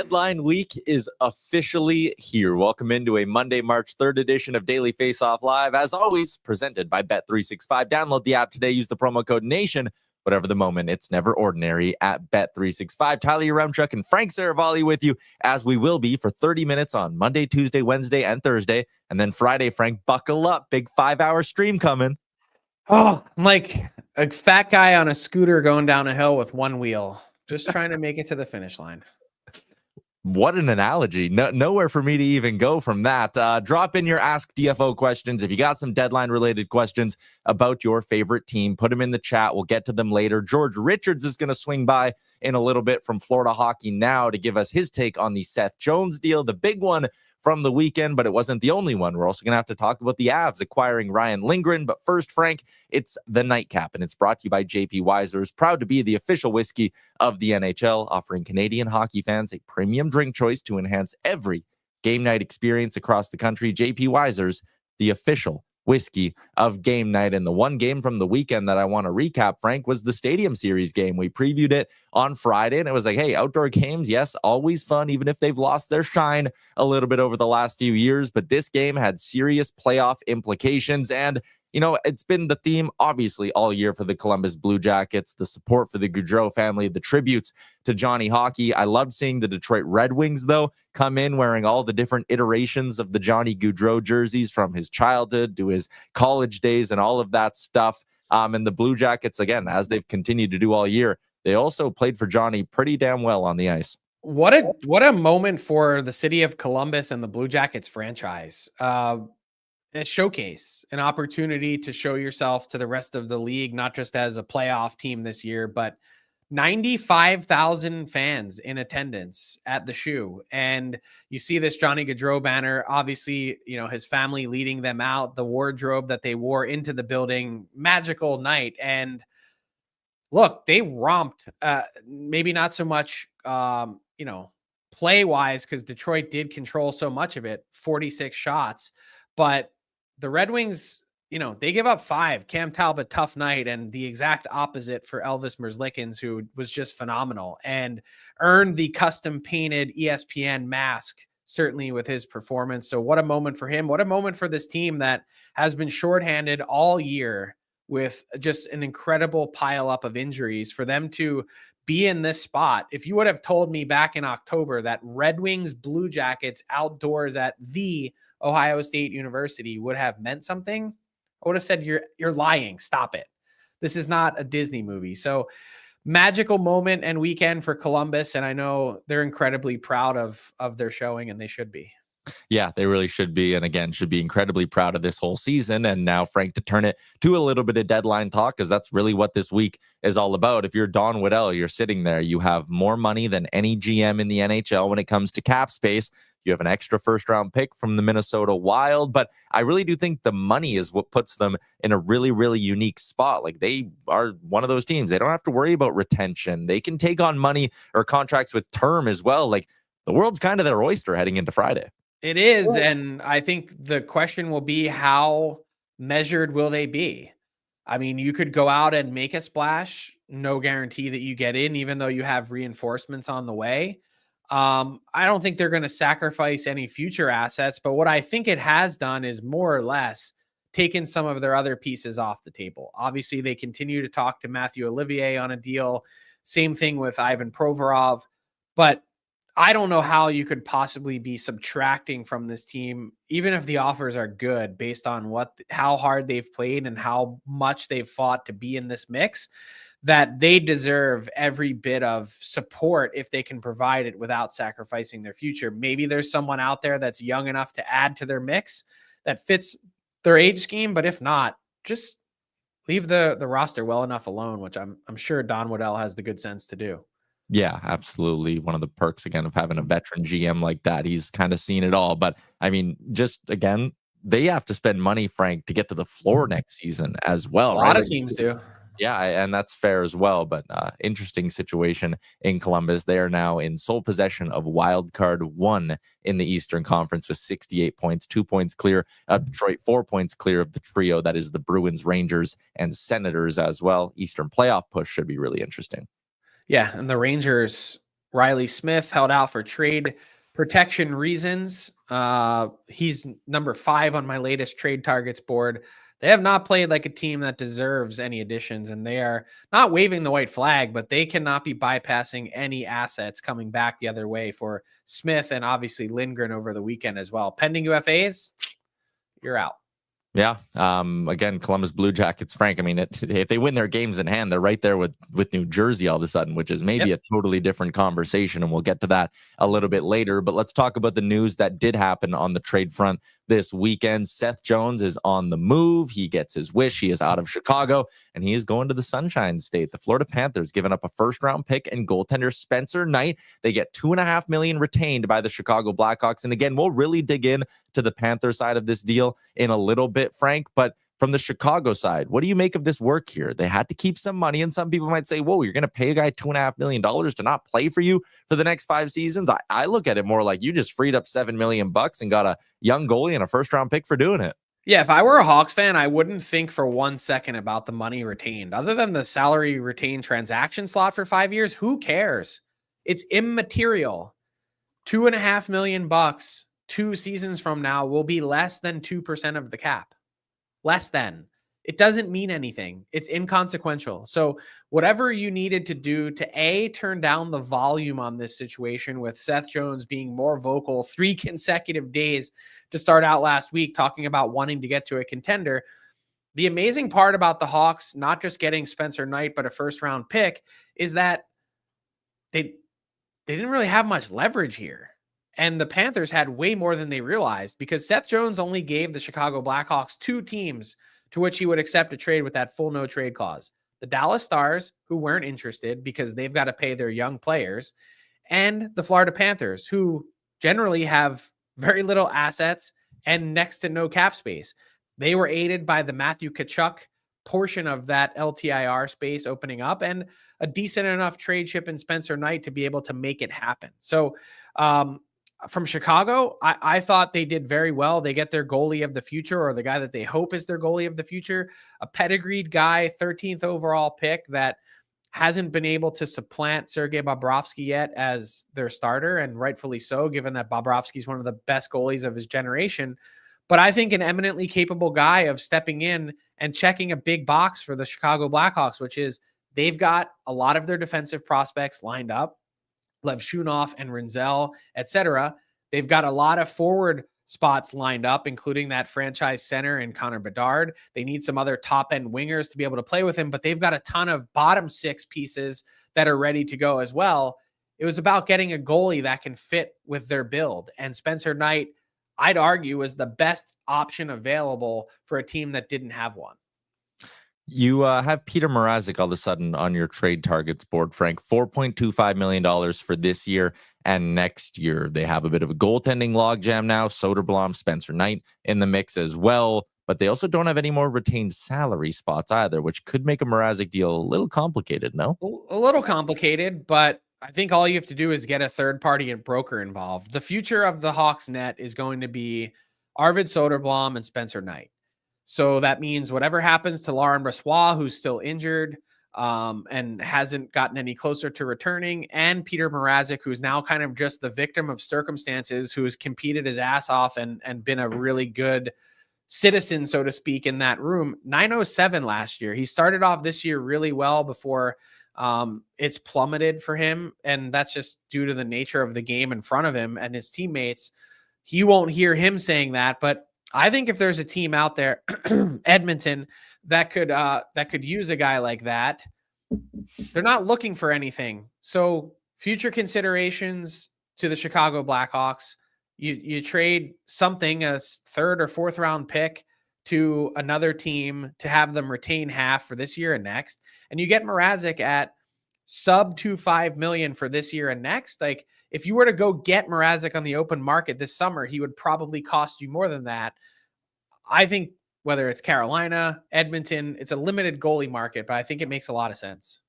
Deadline week is officially here. Welcome into a Monday, March 3rd edition of Daily Faceoff Live. As always, presented by Bet365. Download the app today. Use the promo code NATION. Whatever the moment, it's never ordinary at Bet365. Tyler Yaremchuk and Frank Seravalli with you, as we will be for 30 minutes on Monday, Tuesday, Wednesday, and Thursday. And then Friday, Frank, buckle up. Big 5-hour stream coming. Oh, I'm like a fat guy on a scooter going down a hill with one wheel, just trying to make it to the finish line. What an analogy. Nowhere for me to even go from that. Drop in your Ask DFO questions. If you got some deadline-related questions about your favorite team, put them in the chat. We'll get to them later. George Richards is going to swing by in a little bit from Florida Hockey Now to give us his take on the Seth Jones deal, the big one from the weekend, but it wasn't the only one. We're also going to have to talk about the Avs acquiring Ryan Lindgren. But first, Frank, it's the Nightcap, and it's brought to you by JP Wiser's, proud to be the official whiskey of the NHL, offering Canadian hockey fans a premium drink choice to enhance every game night experience across the country. JP Wiser's, the official whiskey of game night. And the one game from the weekend that I want to recap, Frank, was the Stadium Series game. We previewed it on Friday, and it was like, hey, outdoor games, yes, always fun, even if they've lost their shine a little bit over the last few years. But this game had serious playoff implications. And you know, it's been the theme, obviously, all year for the Columbus Blue Jackets, the support for the Gaudreau family, the tributes to Johnny Hockey. I loved seeing the Detroit Red Wings, though, come in wearing all the different iterations of the Johnny Gaudreau jerseys from his childhood to his college days and all of that stuff. And the Blue Jackets, again, as they've continued to do all year, they also played for Johnny pretty damn well on the ice. What a moment for the city of Columbus and the Blue Jackets franchise. A showcase, an opportunity to show yourself to the rest of the league, not just as a playoff team this year, but 95,000 fans in attendance at the shoe. And you see this Johnny Gaudreau banner, obviously, you know, his family leading them out, the wardrobe that they wore into the building, magical night. And look, they romped, maybe not so much, play wise, because Detroit did control so much of it, 46 shots, but the Red Wings, you know, they give up 5. Cam Talbot, tough night, and the exact opposite for Elvis Merzlikins, who was just phenomenal and earned the custom-painted ESPN mask, certainly with his performance. So what a moment for him. What a moment for this team that has been shorthanded all year with just an incredible pile-up of injuries. For them to be in this spot, if you would have told me back in October that Red Wings Blue Jackets outdoors at the Ohio State University would have meant something, I would have said, you're lying. Stop it. This is not a Disney movie. So magical moment and weekend for Columbus. And I know they're incredibly proud of their showing, and they should be. Yeah, they really should be. And again, should be incredibly proud of this whole season. And now, Frank, to turn it to a little bit of deadline talk, because that's really what this week is all about. If you're Don Waddell, you're sitting there, you have more money than any GM in the NHL when it comes to cap space. You have an extra first-round pick from the Minnesota Wild, but I really do think the money is what puts them in a really, really unique spot. Like, they are one of those teams. They don't have to worry about retention. They can take on money or contracts with term as well. Like, the world's kind of their oyster heading into Friday. It is, and I think the question will be, how measured will they be? I mean, you could go out and make a splash, no guarantee that you get in, even though you have reinforcements on the way. I don't think they're going to sacrifice any future assets, but what I think it has done is more or less taken some of their other pieces off the table. Obviously, they continue to talk to Matthew Olivier on a deal. Same thing with Ivan Provorov, but I don't know how you could possibly be subtracting from this team, even if the offers are good, based on how hard they've played and how much they've fought to be in this mix, that they deserve every bit of support if they can provide it without sacrificing their future. Maybe there's someone out there that's young enough to add to their mix that fits their age scheme, but if not, just leave the roster well enough alone, which I'm sure Don Waddell has the good sense to do. Yeah, absolutely. One of the perks, again, of having a veteran GM like that. He's kind of seen it all. But, I mean, just, again, they have to spend money, Frank, to get to the floor next season as well. A lot of teams do. Yeah, and that's fair as well. But interesting situation in Columbus. They are now in sole possession of wild card 1 in the Eastern Conference with 68 points, 2 points clear of Detroit, 4 points clear of the trio that is the Bruins, Rangers, and Senators as well. Eastern playoff push should be really interesting. Yeah, and the Rangers Riley Smith held out for trade protection reasons. He's number 5 on my latest trade targets board. They have not played like a team that deserves any additions, and they are not waving the white flag, but they cannot be bypassing any assets coming back the other way for Smith and obviously Lindgren over the weekend as well. Pending UFAs, you're out. Yeah. Again, Columbus Blue Jackets, Frank. I mean, if they win their games in hand, they're right there with New Jersey all of a sudden, which is maybe a totally different conversation. And we'll get to that a little bit later. But let's talk about the news that did happen on the trade front this weekend. Seth Jones is on the move. He gets his wish. He is out of Chicago, and he is going to the Sunshine State. The Florida Panthers giving up a first-round pick and goaltender Spencer Knight. They get $2.5 million retained by the Chicago Blackhawks. And again, we'll really dig in to the Panther side of this deal in a little bit, Frank. But from the Chicago side, what do you make of this work here? They had to keep some money, and some people might say, whoa, you're going to pay a guy $2.5 million to not play for you for the next 5 seasons? I look at it more like you just freed up $7 million and got a young goalie and a first-round pick for doing it. Yeah, if I were a Hawks fan, I wouldn't think for 1 second about the money retained. Other than the salary retained transaction slot for 5 years, who cares? It's immaterial. $2.5 million 2 seasons from now will be less than 2% of the cap. Less than. It doesn't mean anything. It's inconsequential. So whatever you needed to do to turn down the volume on this situation, with Seth Jones being more vocal 3 consecutive days to start out last week, talking about wanting to get to a contender. The amazing part about the Hawks, not just getting Spencer Knight, but a first-round pick, is that they didn't really have much leverage here. And the Panthers had way more than they realized, because Seth Jones only gave the Chicago Blackhawks 2 teams to which he would accept a trade with that full no trade clause. The Dallas Stars, who weren't interested because they've got to pay their young players, and the Florida Panthers, who generally have very little assets and next to no cap space. They were aided by the Matthew Tkachuk portion of that LTIR space opening up, and a decent enough trade chip in Spencer Knight to be able to make it happen. So, from Chicago, I thought they did very well. They get their goalie of the future, or the guy that they hope is their goalie of the future, a pedigreed guy, 13th overall pick that hasn't been able to supplant Sergei Bobrovsky yet as their starter, and rightfully so, given that Bobrovsky is one of the best goalies of his generation. But I think an eminently capable guy of stepping in and checking a big box for the Chicago Blackhawks, which is they've got a lot of their defensive prospects lined up. Lev Shunov and Rinzel, etc. They've got a lot of forward spots lined up, including that franchise center and Connor Bedard. They need some other top-end wingers to be able to play with him, but they've got a ton of bottom 6 pieces that are ready to go as well. It was about getting a goalie that can fit with their build. And Spencer Knight, I'd argue, was the best option available for a team that didn't have one. You have Petr Mrazek all of a sudden on your trade targets board, Frank. $4.25 million for this year and next year. They have a bit of a goaltending logjam now. Soderblom, Spencer Knight in the mix as well. But they also don't have any more retained salary spots either, which could make a Mrazek deal a little complicated, no? A little complicated, but I think all you have to do is get a third-party and broker involved. The future of the Hawks net is going to be Arvid Soderblom and Spencer Knight. So that means whatever happens to Laurent Brossoit, who's still injured and hasn't gotten any closer to returning, and Petr Mrazek, who's now kind of just the victim of circumstances, who has competed his ass off and been a really good citizen, so to speak, in that room. 907 last year. He started off this year really well before it's plummeted for him, and that's just due to the nature of the game in front of him and his teammates. You won't hear him saying that, but I think if there's a team out there, Edmonton, that could use a guy like that, they're not looking for anything. So future considerations to the Chicago Blackhawks, you trade something, a 3rd or 4th round pick, to another team to have them retain half for this year and next, and you get Mrazek at sub $2.5 million for this year and next. Like, if you were to go get Mrazek on the open market this summer, he would probably cost you more than that. I think whether it's Carolina, Edmonton, it's a limited goalie market, but I think it makes a lot of sense.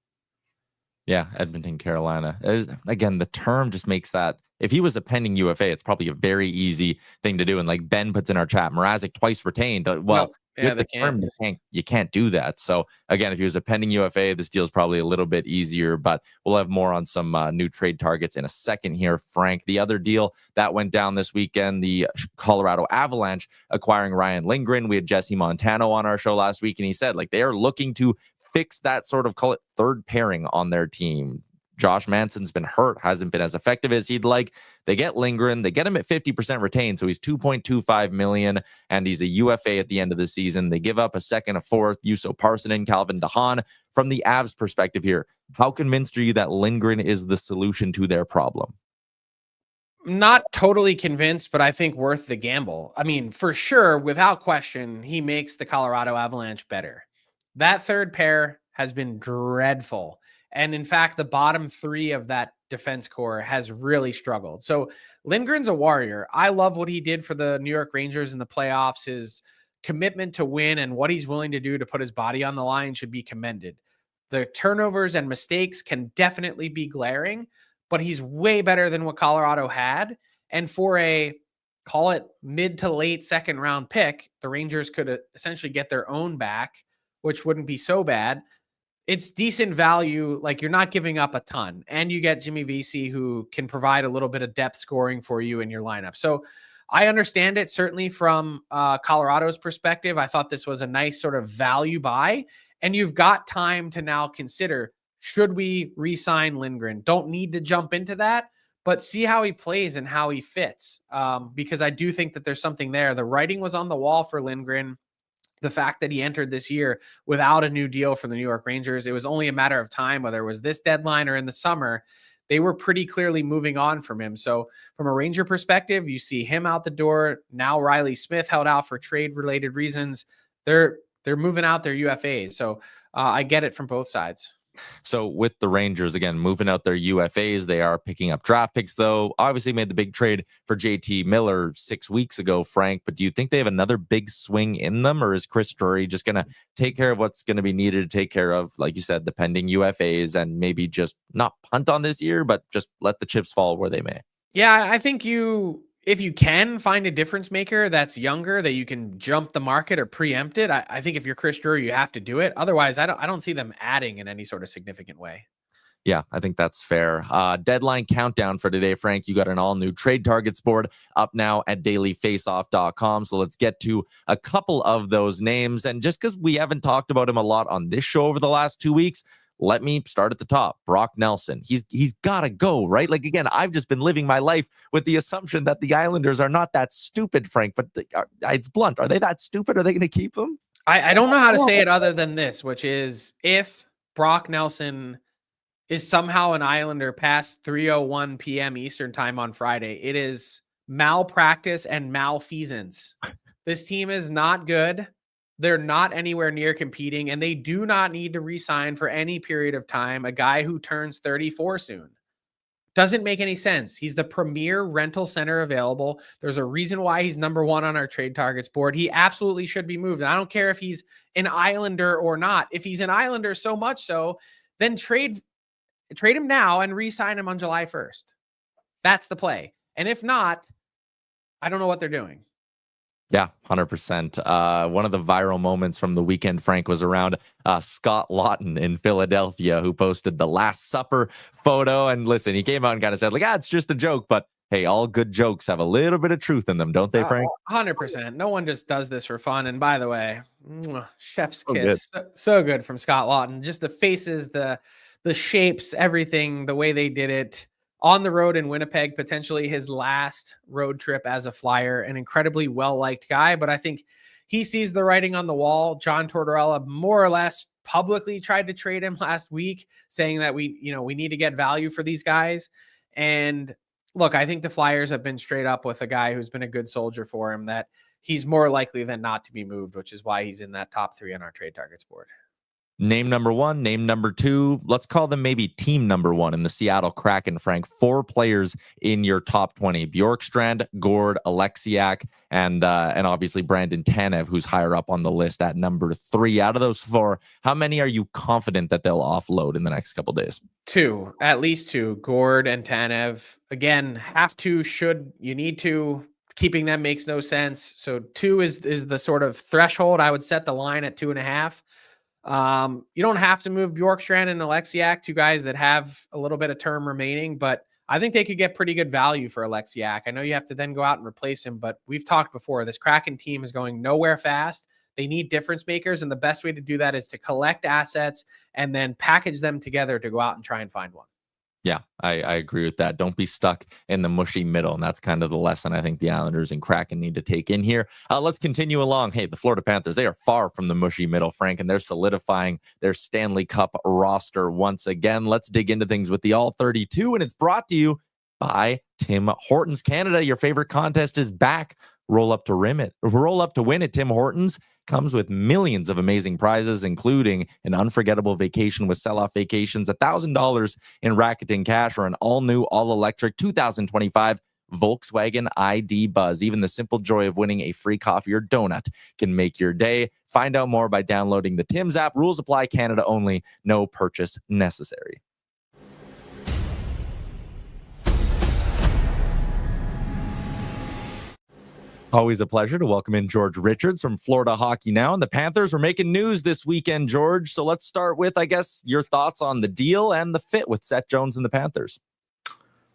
Yeah, Edmonton, Carolina. Again, the term just makes that, if he was a pending UFA, it's probably a very easy thing to do. And like Ben puts in our chat, Mrazek twice retained. Well, Yeah, with the term, you can't do that. So again, if he was a pending UFA, this deal is probably a little bit easier, but we'll have more on some new trade targets in a second here, Frank. The other deal that went down this weekend, the Colorado Avalanche acquiring Ryan Lindgren. We had Jesse Montano on our show last week, and he said like they are looking to fix that sort of, call it, third pairing on their team. Josh Manson's been hurt, hasn't been as effective as he'd like. They get Lindgren, they get him at 50% retained, so he's $2.25 million, and he's a UFA at the end of the season. They give up a second, a fourth, Juuso Parssinen, Calvin DeHaan. From the Avs perspective here, how convinced are you that Lindgren is the solution to their problem? Not totally convinced, but I think worth the gamble. I mean, for sure, without question, he makes the Colorado Avalanche better. That third pair has been dreadful. And in fact, the bottom three of that defense core has really struggled. So Lindgren's a warrior. I love what he did for the New York Rangers in the playoffs. His commitment to win and what he's willing to do to put his body on the line should be commended. The turnovers and mistakes can definitely be glaring, but he's way better than what Colorado had. And for a, call it, mid to late second round pick, the Rangers could essentially get their own back, which wouldn't be so bad. It's decent value. Like, you're not giving up a ton, and you get Jimmy Vesey, who can provide a little bit of depth scoring for you in your lineup. So I understand it, certainly from Colorado's perspective. I thought this was a nice sort of value buy, and you've got time to now consider, should we re-sign Lindgren? Don't need to jump into that, but see how he plays and how he fits, because I do think that there's something there. The writing was on the wall for Lindgren. The fact that he entered this year without a new deal from the New York Rangers, it was only a matter of time, whether it was this deadline or in the summer, they were pretty clearly moving on from him. So from a Ranger perspective, you see him out the door. Now Riley Smith held out for trade-related reasons. They're moving out their UFAs. So I get it from both sides. So with the Rangers, again, moving out their UFAs, they are picking up draft picks, though. Obviously made the big trade for JT Miller 6 weeks ago, Frank. But do you think they have another big swing in them? Or is Chris Drury just going to take care of what's going to be needed to take care of, like you said, the pending UFAs, and maybe just not punt on this year, but just let the chips fall where they may? Yeah, I think if you can find a difference maker that's younger, that you can jump the market or preempt it, I think if you're Chris Drury, you have to do it. Otherwise, I don't see them adding in any sort of significant way. Yeah, I think that's fair. Deadline countdown for today, Frank. You got an all-new trade targets board up now at dailyfaceoff.com. So let's get to a couple of those names. And just because we haven't talked about him a lot on this show over the last 2 weeks, let me start at the top. Brock Nelson. He's got to go, right? Like, again, I've just been living my life with the assumption that the Islanders are not that stupid, Frank, but it's blunt. Are they that stupid? Are they going to keep him? I don't know how to say it other than this, which is, if Brock Nelson is somehow an Islander past 3:01 p.m. Eastern time on Friday, it is malpractice and malfeasance. This team is not good. They're not anywhere near competing, and they do not need to re-sign for any period of time a guy who turns 34 soon. Doesn't make any sense. He's the premier rental center available. There's a reason why he's number one on our trade targets board. He absolutely should be moved. And I don't care if he's an Islander or not. If he's an Islander, so much so, then trade him now and re-sign him on July 1st. That's the play. And if not, I don't know what they're doing. Yeah, 100%. One of the viral moments from the weekend, Frank, was around Scott Lawton in Philadelphia, who posted the Last Supper photo. And listen, he came out and kind of said, like, it's just a joke. But hey, all good jokes have a little bit of truth in them, don't they, Frank? 100%. No one just does this for fun. And by the way, chef's kiss. So good from Scott Lawton. Just the faces, the shapes, everything, the way they did it. On the road in Winnipeg, potentially his last road trip as a Flyer, an incredibly well-liked guy, but I think he sees the writing on the wall. John Tortorella more or less publicly tried to trade him last week, saying that we need to get value for these guys. And look, I think the Flyers have been straight up with a guy who's been a good soldier for him, that he's more likely than not to be moved, which is why he's in that top three on our trade targets board. Name number one, name number two. Let's call them maybe team number one in the Seattle Kraken, Frank. 4 players in your top 20. Bjorkstrand, Gord, Alexiak, and obviously Brandon Tanev, who's higher up on the list at number 3. Out of those 4, how many are you confident that they'll offload in the next couple days? 2, at least 2. Gord and Tanev. Again, have to, should, you need to, keeping them makes no sense. So 2 is the sort of threshold. I would set the line at 2.5. You don't have to move Bjorkstrand and Alexiak, 2 guys that have a little bit of term remaining, but I think they could get pretty good value for Alexiak. I know you have to then go out and replace him, but we've talked before, this Kraken team is going nowhere fast. They need difference makers, and the best way to do that is to collect assets and then package them together to go out and try and find one. Yeah, I agree with that. Don't be stuck in the mushy middle. And that's kind of the lesson I think the Islanders and Kraken need to take in here. Let's continue along. Hey, the Florida Panthers, they are far from the mushy middle, Frank, and they're solidifying their Stanley Cup roster once again. Let's dig into things with the All 32, and it's brought to you by Tim Hortons Canada. Your favorite contest is back. Roll up to win at Tim Hortons. Comes with millions of amazing prizes, including an unforgettable vacation with Sell-Off Vacations, $1,000 in racketing cash, or an all-new, all-electric 2025 Volkswagen ID Buzz. Even the simple joy of winning a free coffee or donut can make your day. Find out more by downloading the Tim's app. Rules apply. Canada only. No purchase necessary. Always a pleasure to welcome in George Richards from Florida Hockey Now. And the Panthers were making news this weekend, George. So let's start with, I guess, your thoughts on the deal and the fit with Seth Jones and the Panthers.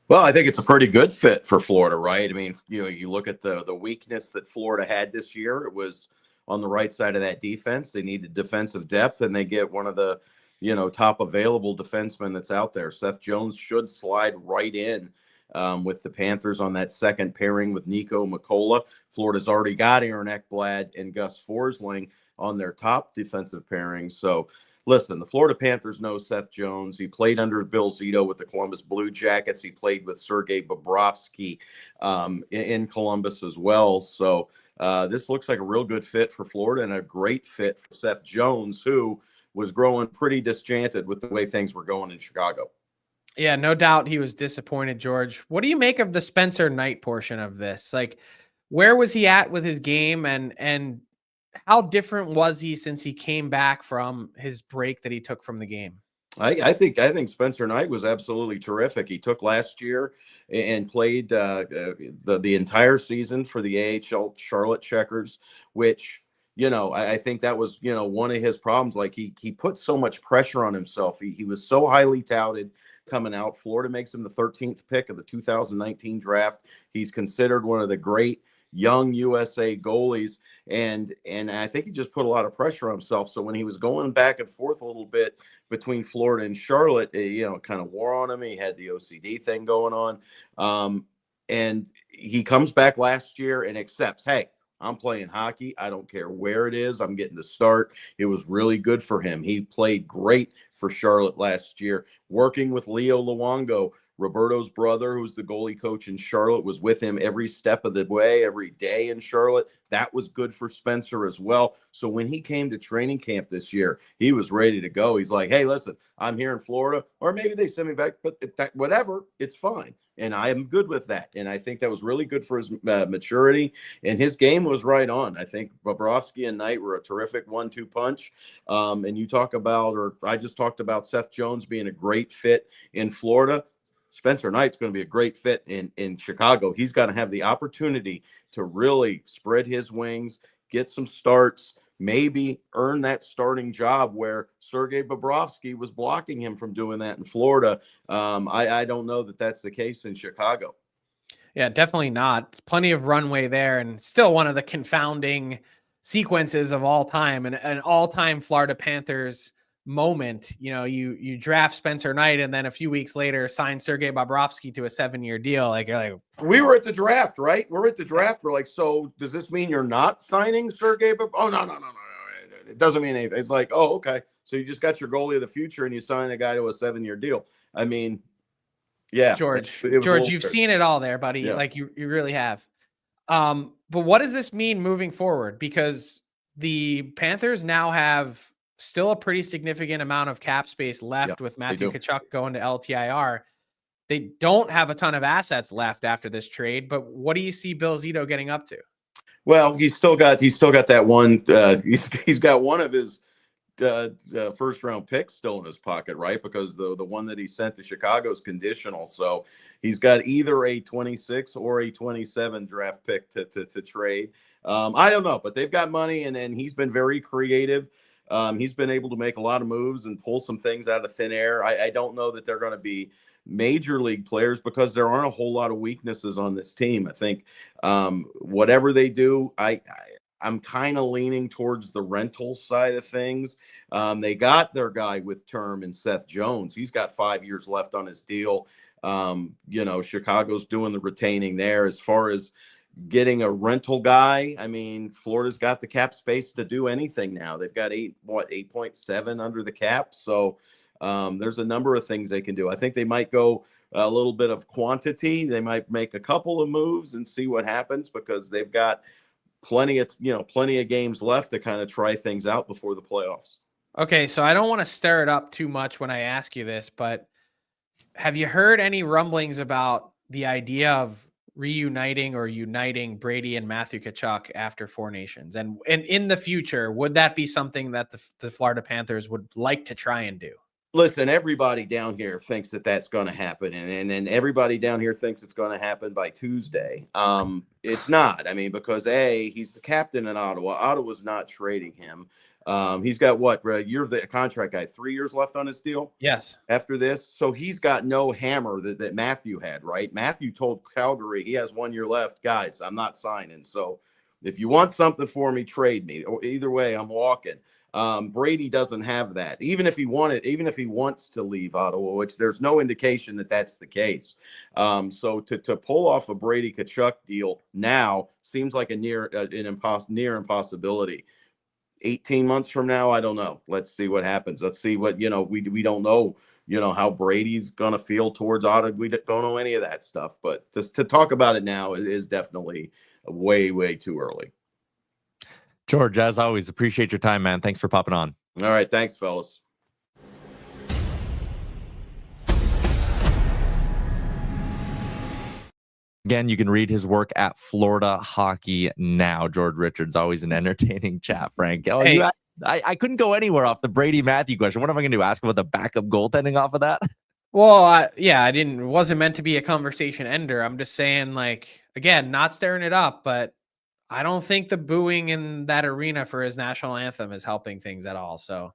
Well, I think it's a pretty good fit for Florida, right? I mean, you look at the weakness that Florida had this year. It was on the right side of that defense. They needed defensive depth, and they get one of the, top available defensemen that's out there. Seth Jones should slide right in with the Panthers on that second pairing with Nico Mikkola. Florida's already got Aaron Ekblad and Gus Forsling on their top defensive pairing. So, listen, the Florida Panthers know Seth Jones. He played under Bill Zito with the Columbus Blue Jackets. He played with Sergei Bobrovsky in Columbus as well. So this looks like a real good fit for Florida and a great fit for Seth Jones, who was growing pretty disenchanted with the way things were going in Chicago. Yeah, no doubt he was disappointed, George. What do you make of the Spencer Knight portion of this? Like, where was he at with his game, and how different was he since he came back from his break that he took from the game? I think Spencer Knight was absolutely terrific. He took last year and played the entire season for the AHL Charlotte Checkers, which, I think that was, one of his problems. Like he put so much pressure on himself. He was so highly touted coming out. Florida makes him the 13th pick of the 2019 draft. He's considered one of the great young USA goalies, and I think he just put a lot of pressure on himself. So when he was going back and forth a little bit between Florida and Charlotte, it kind of wore on him. He had the OCD thing going on, and he comes back last year and accepts, hey, I'm playing hockey. I don't care where it is. I'm getting to start. It was really good for him. He played great for Charlotte last year, working with Leo Luongo. Roberto's brother, who's the goalie coach in Charlotte, was with him every step of the way, every day in Charlotte. That was good for Spencer as well. So when he came to training camp this year, he was ready to go. He's like, hey, listen, I'm here in Florida, or maybe they send me back, but whatever, it's fine. And I am good with that. And I think that was really good for his maturity. And his game was right on. I think Bobrovsky and Knight were a terrific 1-2 punch. And you talk about, or I just talked about Seth Jones being a great fit in Florida. Spencer Knight's going to be a great fit in Chicago. He's going to have the opportunity to really spread his wings, get some starts, maybe earn that starting job where Sergei Bobrovsky was blocking him from doing that in Florida. I don't know that that's the case in Chicago. Yeah, definitely not. Plenty of runway there, and still one of the confounding sequences of all time, and an all-time Florida Panthers moment. You draft Spencer Knight, and then a few weeks later sign Sergei Bobrovsky to a 7-year deal. Like, you're like, we were at the draft, right? We're at the draft. We're like, so does this mean you're not signing Sergei? Oh, no. It doesn't mean anything. It's like, oh, okay. So you just got your goalie of the future and you sign a guy to a 7-year deal. I mean, yeah, George, you've seen it all there, buddy. Yeah. Like you really have. But what does this mean moving forward? Because the Panthers now have still a pretty significant amount of cap space left with Matthew Tkachuk going to LTIR. They don't have a ton of assets left after this trade, but what do you see Bill Zito getting up to? Well, he's still got that one. He's got one of his first round pick still in his pocket, right? Because the one that he sent to Chicago is conditional. So he's got either a 26 or a 27 draft pick to trade. I don't know, but they've got money, and he's been very creative. He's been able to make a lot of moves and pull some things out of thin air. I don't know that they're going to be major league players because there aren't a whole lot of weaknesses on this team. I think whatever they do, I'm kind of leaning towards the rental side of things. They got their guy with term in Seth Jones. He's got 5 years left on his deal. Chicago's doing the retaining there. As far as getting a rental guy, I mean, Florida's got the cap space to do anything now. They've got 8.7 under the cap. So there's a number of things they can do. I think they might go a little bit of quantity. They might make a couple of moves and see what happens because they've got plenty of games left to kind of try things out before the playoffs. Okay, so I don't want to stir it up too much when I ask you this, but have you heard any rumblings about the idea of reuniting or uniting Brady and Matthew Tkachuk after Four Nations? And in the future, would that be something that the Florida Panthers would like to try and do? Listen, everybody down here thinks that that's going to happen. And then everybody down here thinks it's going to happen by Tuesday. It's not. I mean, because he's the captain in Ottawa. Ottawa's not trading him. He's got what? You're the contract guy. 3 years left on his deal? Yes. After this. So he's got no hammer that Matthew had, right? Matthew told Calgary he has 1 year left. Guys, I'm not signing. So if you want something for me, trade me. Or either way, I'm walking. Brady doesn't have that. Even if he wants to leave Ottawa, which there's no indication that that's the case. So to pull off a Brady Tkachuk deal now seems like a near impossibility. 18 months from now, I don't know. Let's see what happens. Let's see what, we don't know, how Brady's going to feel towards Ottawa. We don't know any of that stuff, but to talk about it now is definitely way, way too early. George, as always, appreciate your time, man. Thanks for popping on. All right. Thanks, fellas. Again, you can read his work at Florida Hockey Now. George Richards, always an entertaining chat, Frank. Oh, hey. I couldn't go anywhere off the Brady Matthew question. What am I going to do? Ask about the backup goaltending off of that? Well, it wasn't meant to be a conversation ender. I'm just saying, again, not stirring it up, but I don't think the booing in that arena for his national anthem is helping things at all. So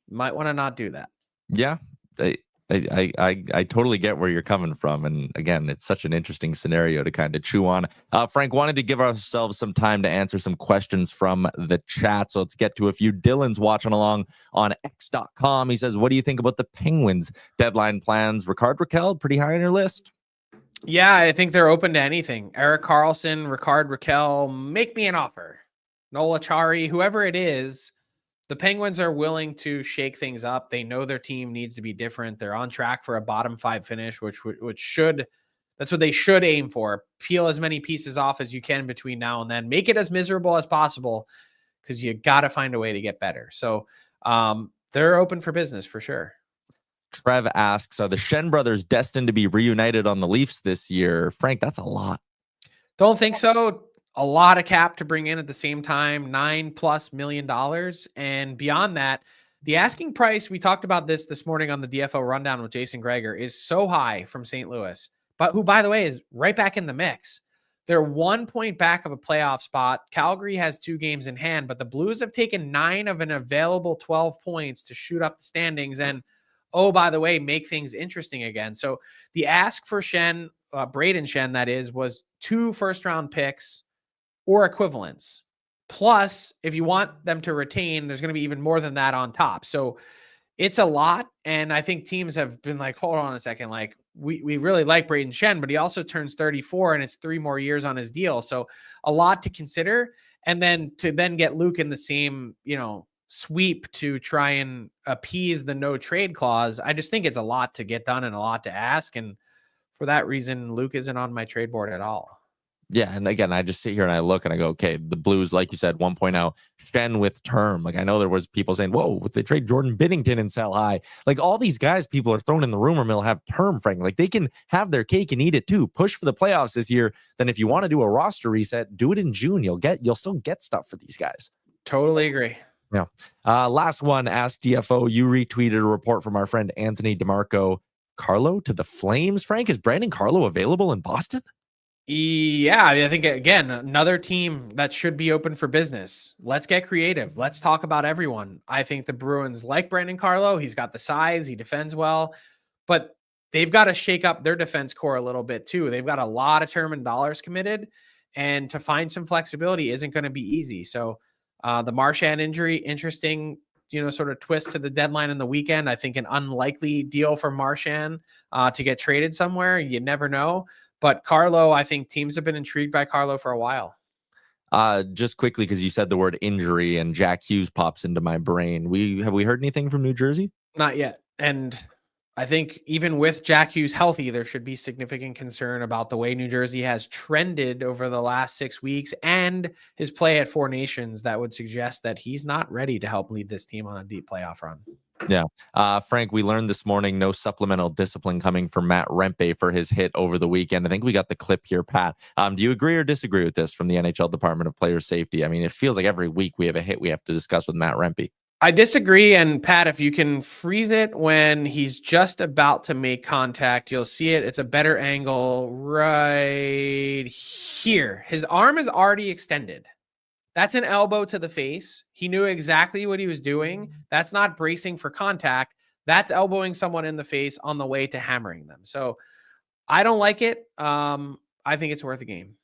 might want to not do that. Yeah, I totally get where you're coming from. And again, it's such an interesting scenario to kind of chew on. Frank, wanted to give ourselves some time to answer some questions from the chat. So let's get to a few. Dylan's watching along on X.com. He says, what do you think about the Penguins' deadline plans? Rickard Rakell, pretty high on your list? Yeah, I think they're open to anything. Erik Karlsson, Rickard Rakell, make me an offer. Noel Acciari, whoever it is, the Penguins are willing to shake things up. They know their team needs to be different. They're on track for a bottom five finish, that's what they should aim for. Peel as many pieces off as you can between now and then. Make it as miserable as possible because you got to find a way to get better. So they're open for business for sure. Trev asks, are the Shen brothers destined to be reunited on the Leafs this year? Frank, that's a lot. Don't think so. A lot of cap to bring in at the same time, $9+ million. And beyond that, the asking price, we talked about this morning on the DFO Rundown with Jason Greger, is so high from St. Louis, but who, by the way, is right back in the mix. They're 1 point back of a playoff spot. Calgary has 2 games in hand, but the Blues have taken 9 of an available 12 points to shoot up the standings. And oh, by the way, make things interesting again. So the ask for Shen, Braden Shen, that is, was 2 first-round picks or equivalents. Plus, if you want them to retain, there's going to be even more than that on top. So it's a lot. And I think teams have been like, hold on a second. We really like Braden Shen, but he also turns 34 and it's 3 more years on his deal. So a lot to consider. And then to get Luke in the same, sweep to try and appease the no trade clause. I just think it's a lot to get done and a lot to ask. And for that reason, Luke isn't on my trade board at all. Yeah. And again, I just sit here and I look and I go, okay, the Blues, like you said, 1.0, Shen with term. I know there was people saying, whoa, would they trade Jordan Binnington and sell high? All these guys people are thrown in the rumor mill have term, Frank. They can have their cake and eat it too. Push for the playoffs this year. Then if you want to do a roster reset, do it in June. You'll still get stuff for these guys. Totally agree. Yeah. Last one, Ask DFO. You retweeted a report from our friend Anthony DeMarco. Carlo to the Flames. Frank, is Brandon Carlo available in Boston? Yeah, I think, again, another team that should be open for business. Let's get creative. Let's talk about everyone. I think the Bruins like Brandon Carlo. He's got the size. He defends well. But they've got to shake up their defense core a little bit, too. They've got a lot of term and dollars committed. And to find some flexibility isn't going to be easy. So the Marchand injury, interesting, sort of twist to the deadline in the weekend. I think an unlikely deal for Marchand to get traded somewhere. You never know. But Carlo, I think teams have been intrigued by Carlo for a while. Just quickly, because you said the word injury and Jack Hughes pops into my brain. Have we heard anything from New Jersey? Not yet. And I think even with Jack Hughes healthy, there should be significant concern about the way New Jersey has trended over the last 6 weeks and his play at Four Nations that would suggest that he's not ready to help lead this team on a deep playoff run. Yeah. Frank, we learned this morning no supplemental discipline coming from Matt Rempe for his hit over the weekend. I think we got the clip here, Pat. Do you agree or disagree with this from the NHL Department of Player Safety? I mean, it feels like every week we have a hit we have to discuss with Matt Rempe. I disagree. And Pat, if you can freeze it when he's just about to make contact, you'll see it. It's a better angle right here. His arm is already extended. That's an elbow to the face. He knew exactly what he was doing. That's not bracing for contact. That's elbowing someone in the face on the way to hammering them. So I don't like it. I think it's worth a game.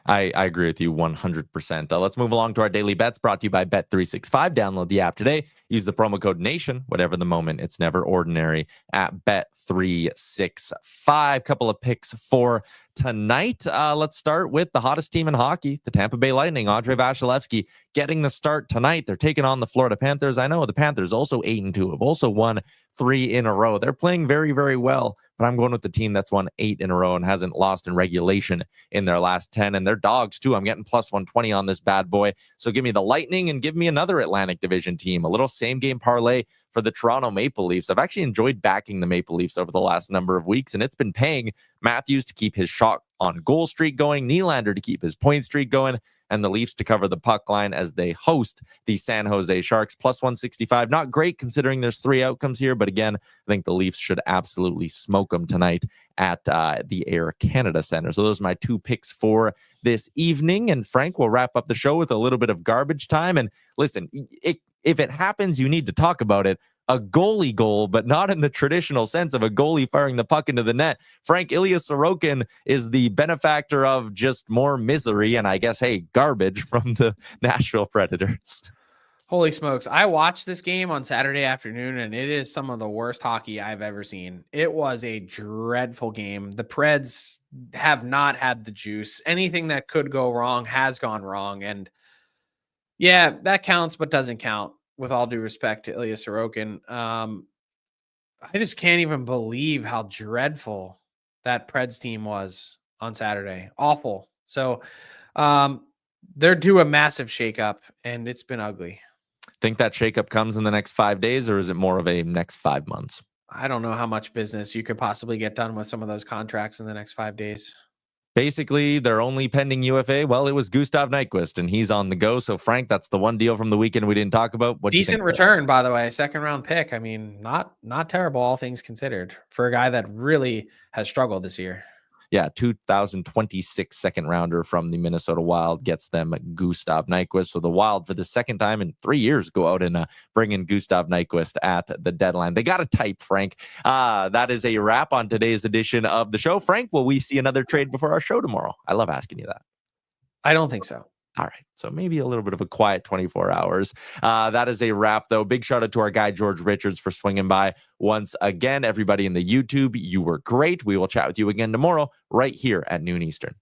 I agree with you 100%. Let's move along to our daily bets brought to you by Bet365. Download the app today. Use the promo code NATION. Whatever the moment, it's never ordinary at Bet365. Couple of picks for tonight. Let's start with the hottest team in hockey, the Tampa Bay Lightning. Andrei Vasilevsky getting the start tonight. They're taking on the Florida Panthers. I know the Panthers also 8-2, have also won 3 in a row. They're playing very, very well, but I'm going with the team that's won 8 in a row and hasn't lost in regulation in their last 10. And they're dogs too. I'm getting plus 120 on this bad boy. So give me the Lightning and give me another Atlantic Division team. A little same game parlay for the Toronto Maple Leafs. I've actually enjoyed backing the Maple Leafs over the last number of weeks, and it's been paying. Matthews to keep his shot on goal streak going, Nylander to keep his point streak going, and the Leafs to cover the puck line as they host the San Jose Sharks. Plus 165. Not great considering there's 3 outcomes here, but again, I think the Leafs should absolutely smoke them tonight at the Air Canada Center. So those are my 2 picks for this evening. And Frank will wrap up the show with a little bit of garbage time. And listen, if it happens, you need to talk about it. A goalie goal, but not in the traditional sense of a goalie firing the puck into the net. Frank, Ilya Sorokin is the benefactor of just more misery and I guess, hey, garbage from the Nashville Predators. Holy smokes. I watched this game on Saturday afternoon, and it is some of the worst hockey I've ever seen. It was a dreadful game. The Preds have not had the juice. Anything that could go wrong has gone wrong. And yeah, that counts, but doesn't count. With all due respect to Ilya Sorokin, I just can't even believe how dreadful that Preds team was on Saturday. Awful. So they're due a massive shakeup, and it's been ugly. Think that shakeup comes in the next 5 days, or is it more of a next 5 months? I don't know how much business you could possibly get done with some of those contracts in the next 5 days. Basically, their only pending UFA, well, it was Gustav Nyquist, and he's on the go. So, Frank, that's the one deal from the weekend we didn't talk about. What decent return, by the way, 2nd-round pick. I mean, not terrible, all things considered, for a guy that really has struggled this year. Yeah, 2026 second rounder from the Minnesota Wild gets them Gustav Nyquist. So the Wild, for the second time in 3 years, go out and bring in Gustav Nyquist at the deadline. They got a type, Frank. That is a wrap on today's edition of the show. Frank, will we see another trade before our show tomorrow? I love asking you that. I don't think so. All right. So maybe a little bit of a quiet 24 hours. That is a wrap, though. Big shout out to our guy, George Richards, for swinging by once again. Everybody in the YouTube, you were great. We will chat with you again tomorrow right here at noon Eastern.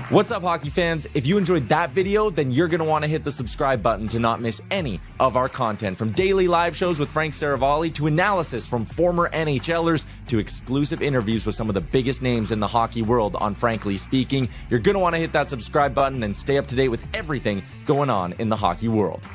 What's up, hockey fans? If you enjoyed that video, then you're going to want to hit the subscribe button to not miss any of our content. From daily live shows with Frank Seravalli to analysis from former NHLers to exclusive interviews with some of the biggest names in the hockey world on Frankly Speaking. You're going to want to hit that subscribe button and stay up to date with everything going on in the hockey world.